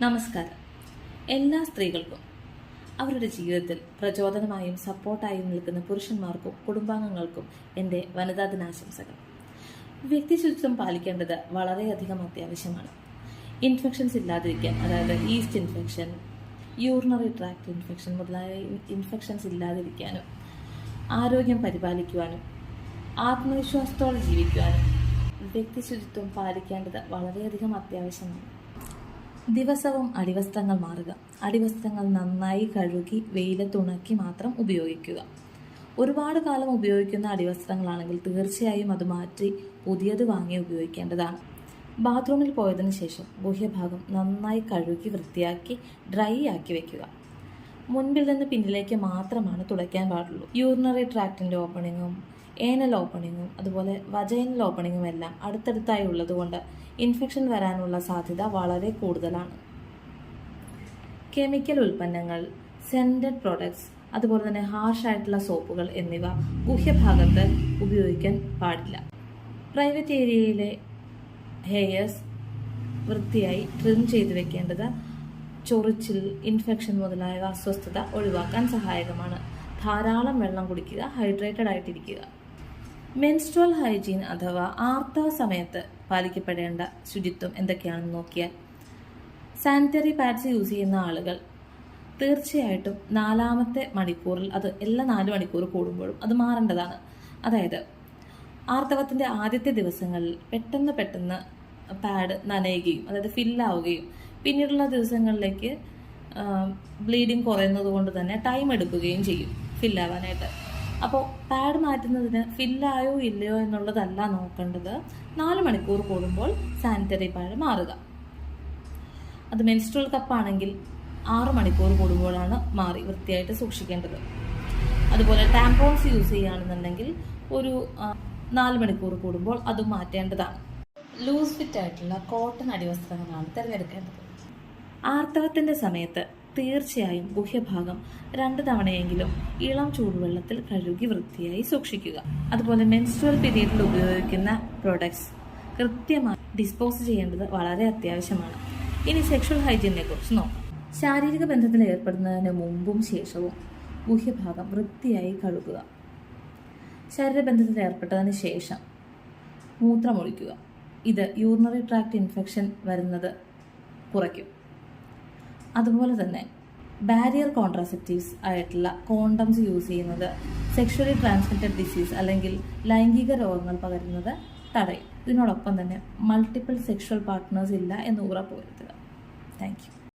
നമസ്കാരം. എല്ലാ സ്ത്രീകൾക്കും അവരുടെ ജീവിതത്തിൽ പ്രചോദനമായും സപ്പോർട്ടായും നിൽക്കുന്ന പുരുഷന്മാർക്കും കുടുംബാംഗങ്ങൾക്കും എൻ്റെ വനിതാ ദിനാശംസകൾ. വ്യക്തിശുചിത്വം പാലിക്കേണ്ടത് വളരെയധികം അത്യാവശ്യമാണ്. ഇൻഫെക്ഷൻസ് ഇല്ലാതിരിക്കാൻ, അതായത് east infection, urinary tract infection മുതലായ ഇൻഫെക്ഷൻസ് ഇല്ലാതിരിക്കാനും ആരോഗ്യം പരിപാലിക്കുവാനും ആത്മവിശ്വാസത്തോടെ ജീവിക്കുവാനും വ്യക്തിശുചിത്വം പാലിക്കേണ്ടത് വളരെയധികം അത്യാവശ്യമാണ്. ദിവസവും അടിവസ്ത്രങ്ങൾ മാറുക. അടിവസ്ത്രങ്ങൾ നന്നായി കഴുകി വെയിലത്തുണക്കി മാത്രം ഉപയോഗിക്കുക. ഒരുപാട് കാലം ഉപയോഗിക്കുന്ന അടിവസ്ത്രങ്ങളാണെങ്കിൽ തീർച്ചയായും അത് മാറ്റി പുതിയത് വാങ്ങി ഉപയോഗിക്കേണ്ടതാണ്. ബാത്റൂമിൽ പോയതിനു ശേഷം ഗുഹ്യഭാഗം നന്നായി കഴുകി വൃത്തിയാക്കി ഡ്രൈ ആക്കി വെക്കുക. മുൻപിൽ നിന്ന് പിന്നിലേക്ക് മാത്രമാണ് തുടയ്ക്കാൻ പാടുള്ളൂ. യൂറിനറി ട്രാക്റ്റിൻ്റെ ഓപ്പണിങ്ങും ഏനൽ ഓപ്പണിങ്ങും അതുപോലെ വജൈനൽ ഓപ്പണിങ്ങും എല്ലാം അടുത്തടുത്തായി ഉള്ളതുകൊണ്ട് ഇൻഫെക്ഷൻ വരാനുള്ള സാധ്യത വളരെ കൂടുതലാണ്. കെമിക്കൽ ഉൽപ്പന്നങ്ങൾ, സെൻറ്റഡ് പ്രോഡക്ട്സ്, അതുപോലെ തന്നെ ഹാർഷായിട്ടുള്ള സോപ്പുകൾ എന്നിവ ഗുഹ്യഭാഗത്ത് ഉപയോഗിക്കാൻ പാടില്ല. പ്രൈവറ്റ് ഏരിയയിലെ ഹെയർസ് വൃത്തിയായി ട്രിം ചെയ്ത് വെക്കേണ്ടത് ചൊറിച്ചിൽ, ഇൻഫെക്ഷൻ മുതലായ അസ്വസ്ഥത ഒഴിവാക്കാൻ സഹായകമാണ്. ധാരാളം വെള്ളം കുടിക്കുക, ഹൈഡ്രേറ്റഡ് ആയിട്ടിരിക്കുക. മെൻസ്ട്രുവൽ ഹൈജീൻ അഥവാ ആർത്തവ സമയത്ത് പാലിക്കപ്പെടേണ്ട ശുചിത്വം എന്തൊക്കെയാണെന്ന് നോക്കിയാൽ, സാനിറ്ററി പാഡ്സ് യൂസ് ചെയ്യുന്ന ആളുകൾ തീർച്ചയായിട്ടും 4-ാമത്തെ മണിക്കൂറിൽ, അത് എല്ലാ 4 മണിക്കൂർ കൂടുമ്പോഴും അത് മാറേണ്ടതാണ്. അതായത് ആർത്തവത്തിൻ്റെ ആദ്യത്തെ ദിവസങ്ങളിൽ പെട്ടെന്ന് പാഡ് നനയുകയും അതായത് ഫില്ലാവുകയും പിന്നീടുള്ള ദിവസങ്ങളിലേക്ക് ബ്ലീഡിങ് കുറയുന്നത് കൊണ്ട് തന്നെ ടൈം എടുക്കുകയും ചെയ്യും ഫില്ലാവാനായിട്ട്. അപ്പോൾ പാഡ് മാറ്റുന്നതിന് ഫില്ലായോ ഇല്ലയോ എന്നുള്ളതല്ല നോക്കേണ്ടത്, 4 മണിക്കൂർ കൂടുമ്പോൾ സാനിറ്ററി പാഡ് മാറുക. അത് മെൻസ്ട്രുവൽ കപ്പാണെങ്കിൽ 6 മണിക്കൂർ കൂടുമ്പോഴാണ് മാറി വൃത്തിയായിട്ട് സൂക്ഷിക്കേണ്ടത്. അതുപോലെ ടാമ്പോൺസ് യൂസ് ചെയ്യുകയാണെന്നുണ്ടെങ്കിൽ ഒരു 4 മണിക്കൂർ കൂടുമ്പോൾ അതും മാറ്റേണ്ടതാണ്. ലൂസ് ഫിറ്റ് ആയിട്ടുള്ള കോട്ടൺ അടിവസ്ത്രങ്ങളാണ് തിരഞ്ഞെടുക്കേണ്ടത്. ആർത്തവത്തിൻ്റെ സമയത്ത് തീർച്ചയായും ഗുഹ്യഭാഗം 2 തവണയെങ്കിലും ഇളം ചൂടുവെള്ളത്തിൽ കഴുകി വൃത്തിയായി സൂക്ഷിക്കുക. അതുപോലെ മെൻസ്ട്രുവൽ പീരീഡിൽ ഉപയോഗിക്കുന്ന പ്രോഡക്ട്സ് കൃത്യമായി ഡിസ്പോസ് ചെയ്യേണ്ടത് വളരെ അത്യാവശ്യമാണ്. ഇനി സെക്ഷൽ ഹൈജീനെ കുറിച്ച് നോക്കാം. ശാരീരിക ബന്ധത്തിൽ ഏർപ്പെടുന്നതിന് മുമ്പും ശേഷവും ഗുഹ്യഭാഗം വൃത്തിയായി കഴുകുക. ശരീരബന്ധത്തിൽ ഏർപ്പെട്ടതിന് ശേഷം മൂത്രമൊഴിക്കുക. ഇത് യൂറിനറി ട്രാക്ട് ഇൻഫെക്ഷൻ വരുന്നത് കുറയ്ക്കും. അതുപോലെ തന്നെ ബാരിയർ കോൺട്രാസെപ്റ്റീവ്സ് ആയിട്ടുള്ള കോണ്ടംസ് യൂസ് ചെയ്യുന്നത് സെക്ഷുവലി ട്രാൻസ്മിറ്റഡ് ഡിസീസ് അല്ലെങ്കിൽ ലൈംഗിക രോഗങ്ങൾ പകരുന്നത് തടയും. ഇതിനോടൊപ്പം തന്നെ മൾട്ടിപ്പിൾ സെക്ഷൽ പാർട്ട്നേഴ്സ് ഇല്ല എന്ന് ഉറപ്പുവരുത്തുക. Thank you.